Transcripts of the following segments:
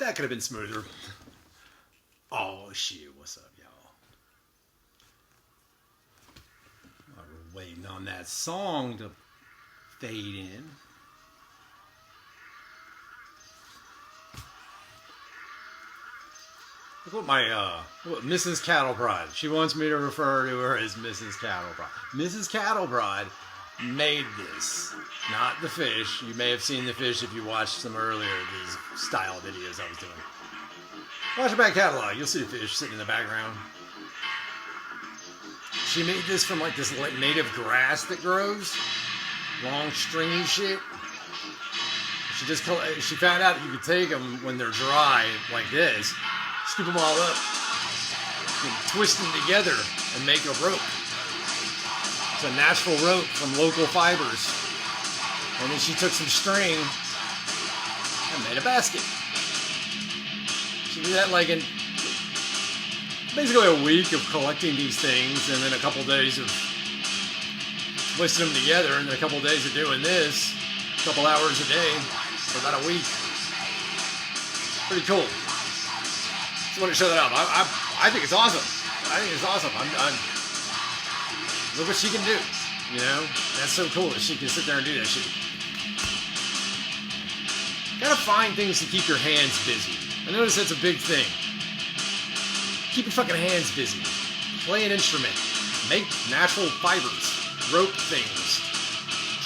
That could have been smoother. Oh, shit. What's up, y'all? We're waiting on that song to fade in. Look what my, Mrs. Cattle Prod. She wants me to refer to her as Mrs. Cattle Prod. Mrs. Cattle Prod made this, not the fish. You may have seen the fish if you watched some earlier of these style videos I was doing. Watch the back catalog. You'll see the fish sitting in the background. She made this from like this native grass that grows. Long, stringy shit. She found out that you could take them when they're dry like this, scoop them all up, and twist them together and make a rope. It's a natural rope from local fibers. And then she took some string and made a basket. She did that like in basically a week of collecting these things, and then a couple days of twisting them together, and then a couple days of doing this, a couple hours a day for about a week. Pretty cool. Just wanted to show that off. I think it's awesome. I think it's awesome. Look what she can do. You know? That's so cool that she can sit there and do that shit. Gotta find things to keep your hands busy. I notice that's a big thing. Keep your fucking hands busy. Play an instrument. Make natural fibers. Rope things.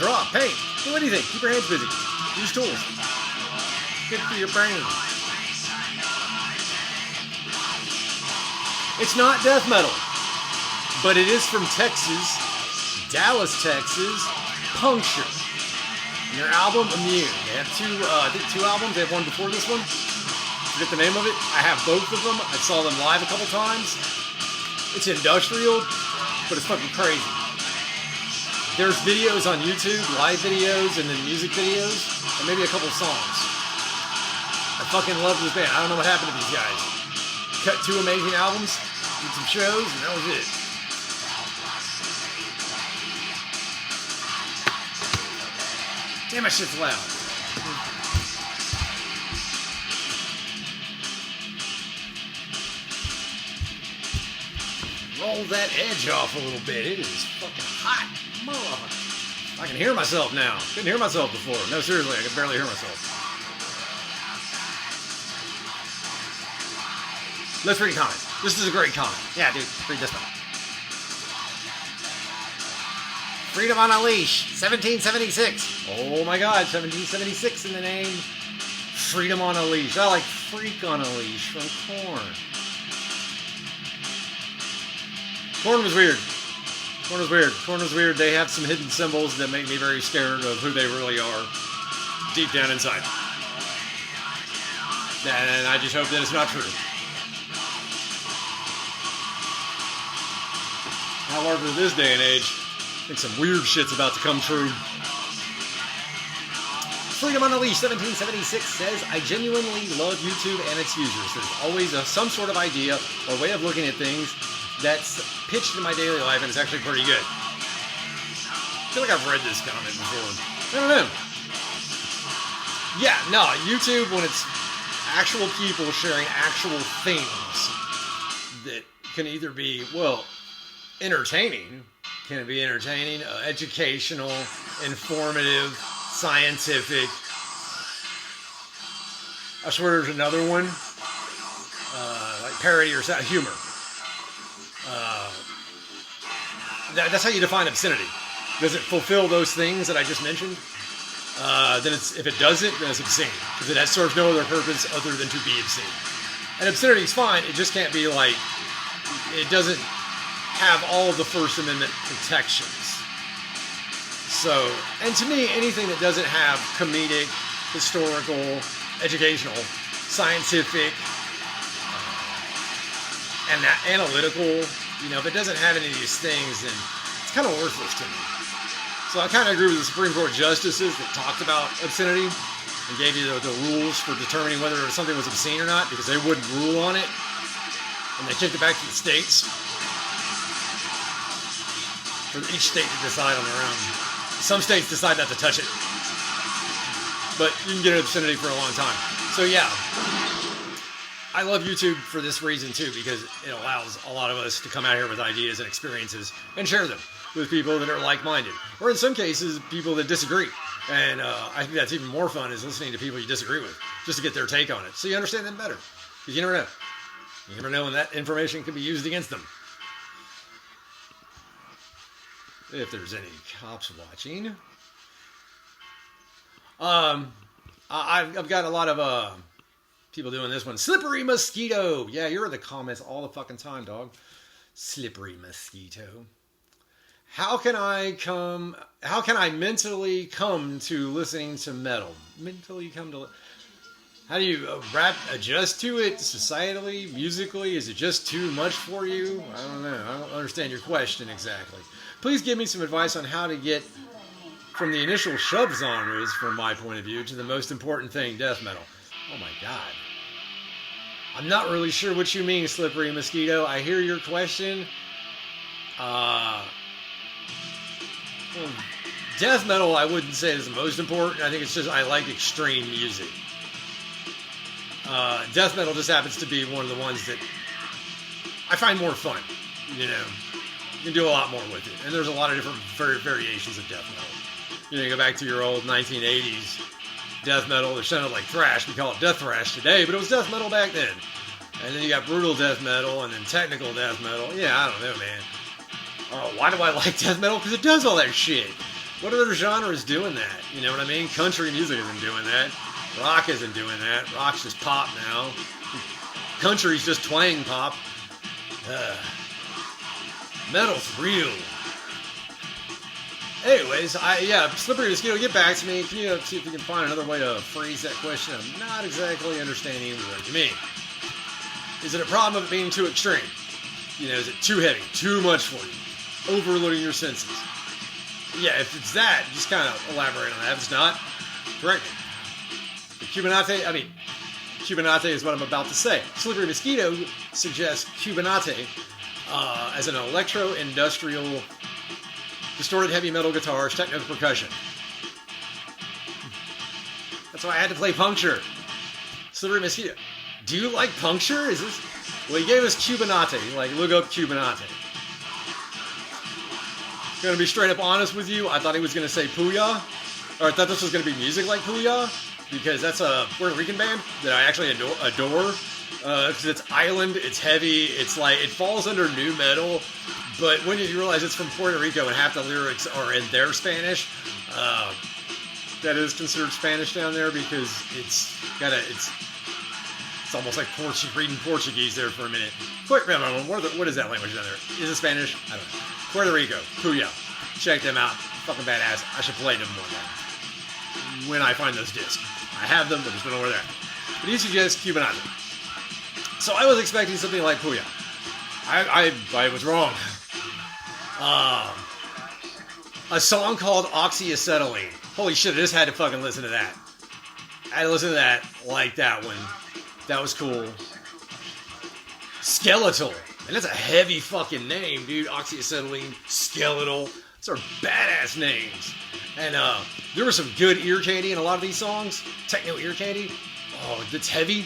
Draw, paint, do anything. Keep your hands busy. Use tools. Good for your brain. It's not death metal, but it is from Texas, Dallas, Texas, Puncture. And their album, Immune. They have two albums. They have one before this one. Forget the name of it. I have both of them. I saw them live a couple times. It's industrial, but it's fucking crazy. There's videos on YouTube, live videos, and then music videos, and maybe a couple songs. I fucking love this band. I don't know what happened to these guys. Cut 2 amazing albums, did some shows, and that was it. Damn, my shit's loud. Roll that edge off a little bit. It is fucking hot. Motherfucker. I can hear myself now. Couldn't hear myself before. No, seriously, I could barely hear myself. Let's read a comment. This is a great comment. Yeah, dude, read this one. Freedom on a Leash, 1776. Oh my God, 1776 in the name. Freedom on a Leash. I like Freak on a Leash from Korn. Korn was weird. Korn was weird. Korn was weird. They have some hidden symbols that make me very scared of who they really are deep down inside. And I just hope that it's not true. However, this day and age, I think some weird shit's about to come true. Freedom on a Leash, 1776 says, I genuinely love YouTube and its users. There's always some sort of idea or way of looking at things that's pitched in my daily life, and it's actually pretty good. I feel like I've read this comment before. I don't know. Yeah, no, YouTube, when it's actual people sharing actual things that can either be, well, entertaining. Can it be entertaining? Educational, informative, scientific. I swear there's another one. Like parody or humor. That's how you define obscenity. Does it fulfill those things that I just mentioned? Then if it doesn't, then it's obscene. Because it serves no other purpose other than to be obscene. And obscenity is fine. It just can't be like, it doesn't have all of the First Amendment protections. So, and to me, anything that doesn't have comedic, historical, educational, scientific, and that analytical, you know, if it doesn't have any of these things, then it's kind of worthless to me. So I kind of agree with the Supreme Court justices that talked about obscenity and gave you the rules for determining whether something was obscene or not, because they wouldn't rule on it, and they kicked it back to the states for each state to decide on their own. Some states decide not to touch it, but you can get an obscenity for a long time. So yeah, I love YouTube for this reason too, because it allows a lot of us to come out here with ideas and experiences and share them with people that are like-minded, or in some cases, people that disagree. And I think that's even more fun, is listening to people you disagree with, just to get their take on it, so you understand them better. Because you never know. You never know when that information can be used against them. If there's any cops watching. I've got a lot of people doing this one. Slippery Mosquito. Yeah, you're in the comments all the fucking time, dog. Slippery Mosquito. How can I mentally come to listening to metal? Mentally come to... How do you adjust to it societally, musically? Is it just too much for you? I don't know. I don't understand your question exactly. Please give me some advice on how to get from the initial shove genres, from my point of view, to the most important thing, death metal. Oh my God. I'm not really sure what you mean, Slippery Mosquito. I hear your question. Death metal, I wouldn't say is the most important. I think it's just I like extreme music. Death metal just happens to be one of the ones that I find more fun. You know, you can do a lot more with it. And there's a lot of different variations of death metal. You know, you go back to your old 1980s death metal that sounded like thrash. We call it death thrash today, but it was death metal back then. And then you got brutal death metal and then technical death metal. Yeah, I don't know, man. Why do I like death metal? Because it does all that shit. What other genre is doing that? You know what I mean? Country music isn't doing that. Rock isn't doing that. Rock's just pop now. Country's just twang pop. Metal's real. Anyways, Slippery Mosquito, get back to me. Can you see if you can find another way to phrase that question? I'm not exactly understanding what you mean. Is it a problem of it being too extreme? You know, is it too heavy, too much for you, overloading your senses? Yeah, if it's that, just kind of elaborate on that. If it's not, correct me. Cubanate is what I'm about to say. Slippery Mosquito suggests Cubanate as an electro-industrial, distorted heavy metal guitars, technical percussion. That's why I had to play Puncture. Slippery Mosquito. Do you like Puncture? Is this... Well, he gave us Cubanate. Like, look up Cubanate. Gonna be straight up honest with you, I thought he was gonna say Puya. Or I thought this was gonna be music like Puya. Because that's a Puerto Rican band that I actually adore. Because it's island, it's heavy, it's like, it falls under new metal. But when you realize it's from Puerto Rico and half the lyrics are in their Spanish, that is considered Spanish down there because it's almost like reading Portuguese there for a minute. What is that language down there? Is it Spanish? I don't know. Puerto Rico, Puya. Check them out. Fucking badass. I should play them one day when I find those discs. I have them, but there's nowhere there. But he suggests Cubanate. So I was expecting something like Puya. I was wrong. A song called Oxyacetylene. Holy shit, I just had to fucking listen to that. I had to listen to that, like that one. That was cool. Skeletal. And that's a heavy fucking name, dude. Oxyacetylene, Skeletal. Those are badass names. And there was some good ear candy in a lot of these songs. Techno ear candy. Oh, that's heavy.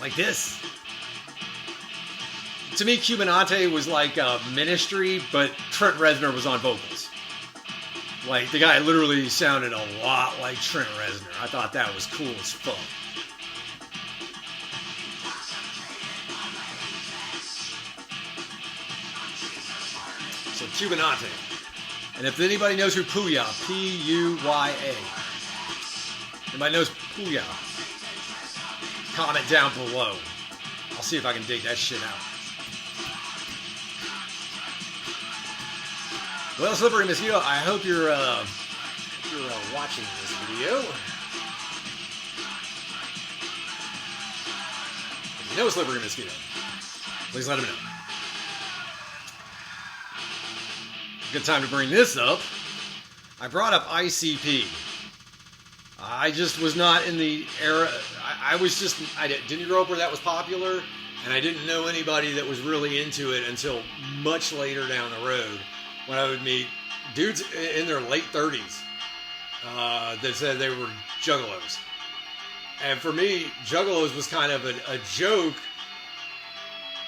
Like this. To me, Cubanate was like Ministry, but Trent Reznor was on vocals. Like, the guy literally sounded a lot like Trent Reznor. I thought that was cool as fuck. So, Cubanate. And if anybody knows who Puya, P-U-Y-A. Anybody knows Puya? Comment down below. I'll see if I can dig that shit out. Well, Slippery Mosquito, I hope you're watching this video. If you know Slippery Mosquito, please let him know. Good time to bring this up. I brought up ICP. I just was not in the era. I didn't grow up where that was popular, and I didn't know anybody that was really into it until much later down the road. When I would meet dudes in their late 30s that said they were juggalos. And for me, Juggalos was kind of a joke.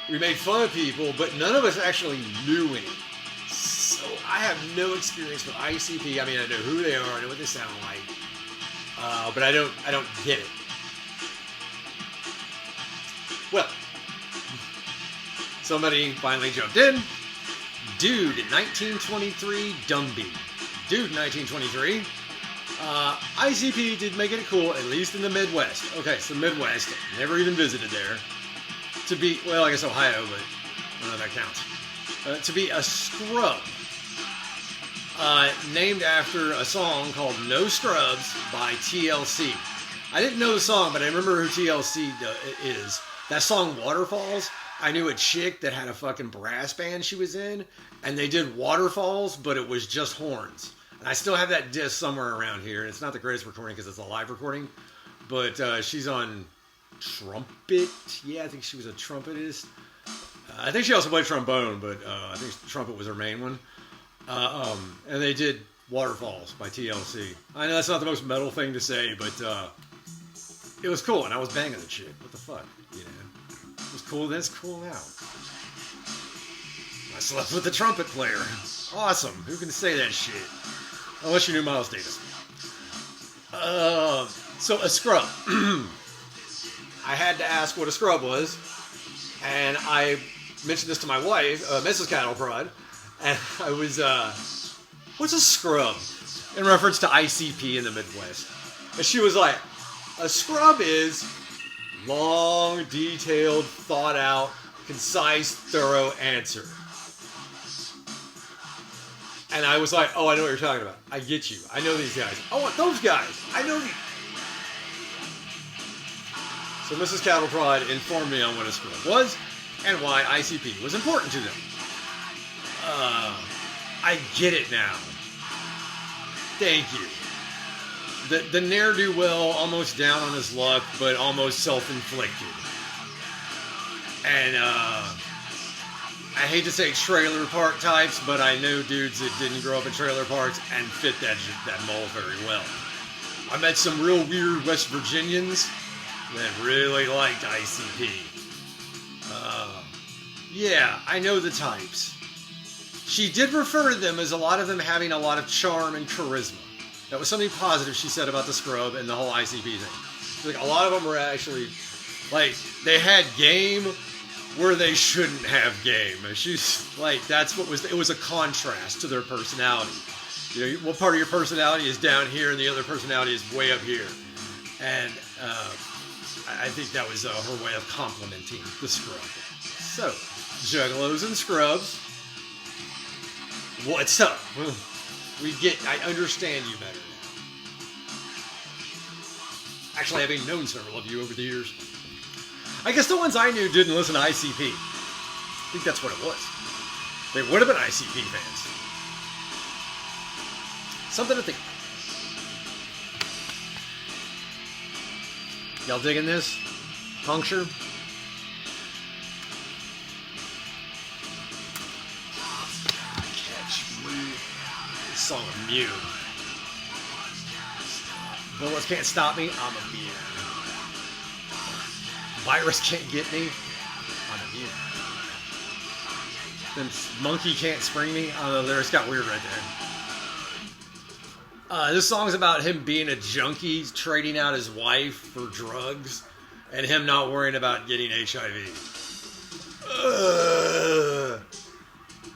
We made fun of people, but none of us actually knew any. So I have no experience with ICP. I mean, I know who they are, I know what they sound like, but I don't get it. Well, somebody finally jumped in. Dude, 1923, Dumby. Dude, 1923. ICP did make it cool, at least in the Midwest. Okay, so Midwest, never even visited there. To be, well, I guess Ohio, but I don't know if that counts. To be a scrub. Named after a song called No Scrubs by TLC. I didn't know the song, but I remember who TLC is. That song, Waterfalls, I knew a chick that had a fucking brass band she was in, and they did Waterfalls, but it was just horns. And I still have that disc somewhere around here. It's not the greatest recording because it's a live recording, but she's on trumpet. Yeah, I think she was a trumpetist. I think she also played trombone, but I think trumpet was her main one. And they did Waterfalls by TLC. I know that's not the most metal thing to say, but it was cool, and I was banging the chick. What the fuck, you know? It was cool then, it's cool now. I slept with the trumpet player. Awesome. Who can say that shit? Unless you knew Miles Davis. So a scrub. I had to ask what a scrub was, and I mentioned this to my wife, Mrs. Cattle Prod, and I was, what's a scrub? In reference to ICP in the Midwest. And she was like, a scrub is long, detailed, thought out, concise, thorough answer. And I was like, oh, I know what you're talking about. I get you. I know these guys. Oh, those guys. I know these. So Mrs. Cattle Prod informed me on what a scrub was and why ICP was important to them. I get it now. Thank you. The ne'er-do-well, almost down on his luck, but almost self-inflicted. And, I hate to say trailer park types, but I know dudes that didn't grow up in trailer parks and fit that mold very well. I met some real weird West Virginians that really liked ICP. Yeah, I know the types. She did refer to them as a lot of them having a lot of charm and charisma. That was something positive she said about the scrub and the whole ICP thing. Like, a lot of them were actually, like, they had game where they shouldn't have game. She's like, that's what was, it was a contrast to their personality. You know, what part of your personality is down here and the other personality is way up here. And I think that was her way of complimenting the scrub. So, Juggalos and Scrubs, what's up? I understand you better now. Actually, having known several of you over the years. I guess the ones I knew didn't listen to ICP. I think that's what it was. They would have been ICP fans. Something to think about. Y'all digging this? Puncture? Catch me. This song immune. Bullets can't stop me, I'm immune. Virus can't get me, I'm immune. Then monkey can't spring me. I don't know, the lyrics got weird right there. This song's about him being a junkie, trading out his wife for drugs, and him not worrying about getting HIV.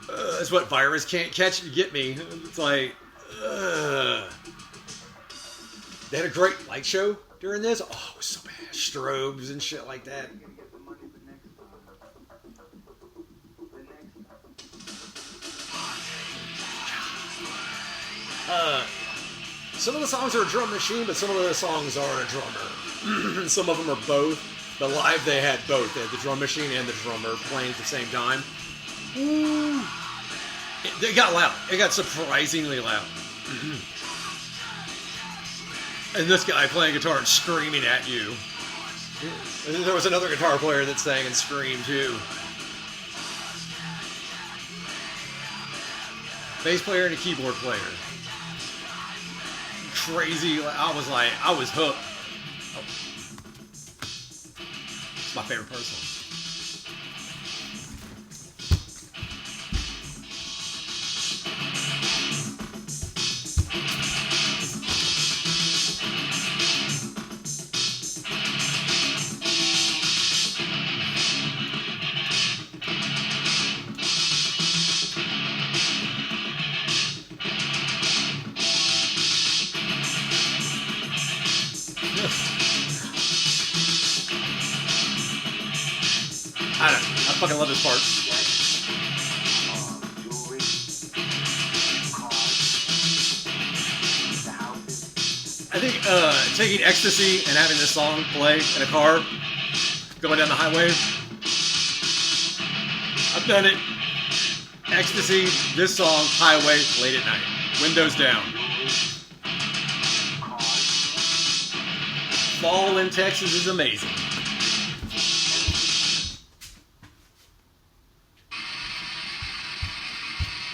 That's what virus can't get me. It's like, They had a great light show during this. Oh, it was so bad. Strobes and shit like that. Some of the songs are a drum machine, but some of the songs are a drummer. Some of them are both. But live, they had both. They had the drum machine and the drummer playing at the same time. Ooh. It got loud. It got surprisingly loud. And this guy playing guitar and screaming at you. And then there was another guitar player that sang and screamed too. Bass player and a keyboard player. Crazy. I was hooked. It's my favorite person. I don't know. I fucking love this part. I think taking ecstasy and having this song play in a car going down the highway. I've done it. Ecstasy, this song, highway, late at night. Windows down. Fall in Texas is amazing.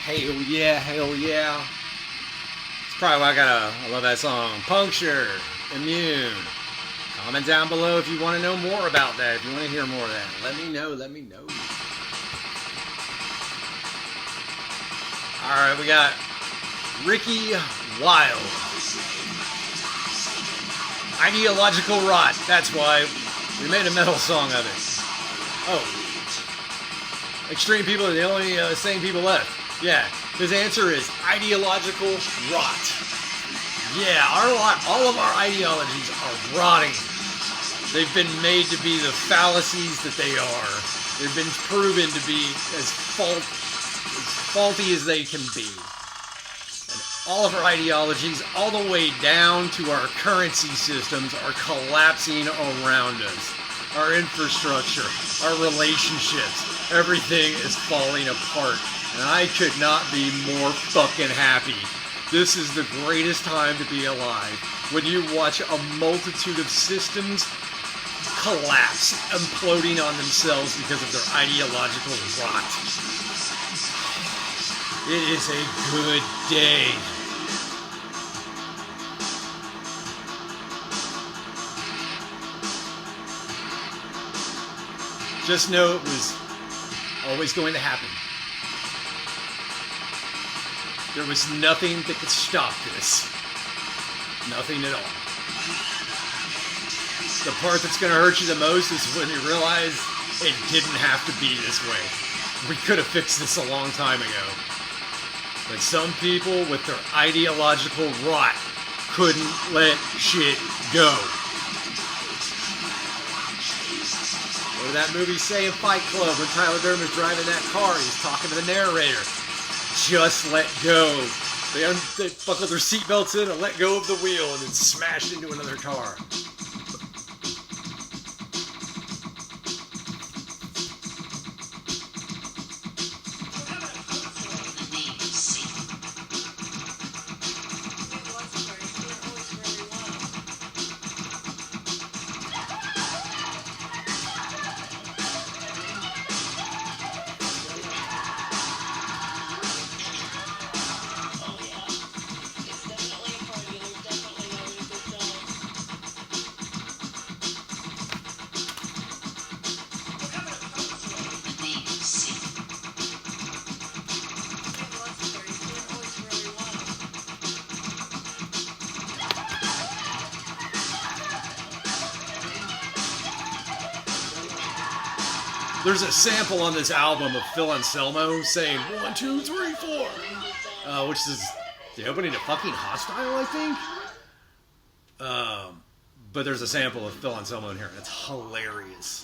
Hell yeah, hell yeah. It's probably why I love that song. Puncture, Immune. Comment down below if you want to know more about that, if you want to hear more of that. Let me know, let me know. Alright, we got Ricky Wild. Ideological Rot. That's why we made a metal song of it. Oh. Extreme people are the only sane people left. Yeah, his answer is ideological rot. Yeah, all of our ideologies are rotting. They've been made to be the fallacies that they are. They've been proven to be as faulty as they can be. And all of our ideologies, all the way down to our currency systems, are collapsing around us. Our infrastructure, our relationships, everything is falling apart. And I could not be more fucking happy. This is the greatest time to be alive. When you watch a multitude of systems collapse, imploding on themselves because of their ideological rot. It is a good day. Just know it was always going to happen. There was nothing that could stop this. Nothing at all. The part that's going to hurt you the most is when you realize it didn't have to be this way. We could have fixed this a long time ago. But some people with their ideological rot couldn't let shit go. What did that movie say in Fight Club when Tyler Durden's driving that car? He's talking to the narrator. Just let go. They buckle their seatbelts in and let go of the wheel and then smash into another car. There's a sample on this album of Phil Anselmo saying 1, 2, 3, 4, which is the opening to fucking Hostile, I think. But there's a sample of Phil Anselmo in here, and it's hilarious.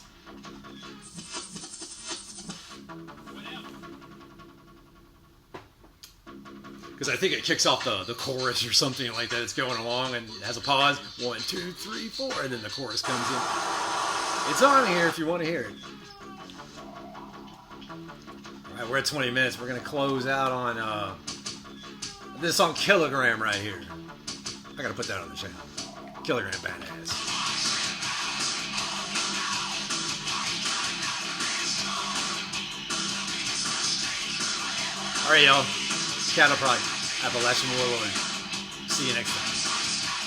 Because I think it kicks off the chorus or something like that. It's going along and it has a pause. 1, 2, 3, 4, and then the chorus comes in. It's on here if you want to hear it. Alright, we're at 20 minutes. We're going to close out on this song Kilogram right here. I got to put that on the channel. Kilogram badass. Alright, y'all. Cattle Pride. Appalachian Warlord. See you next time.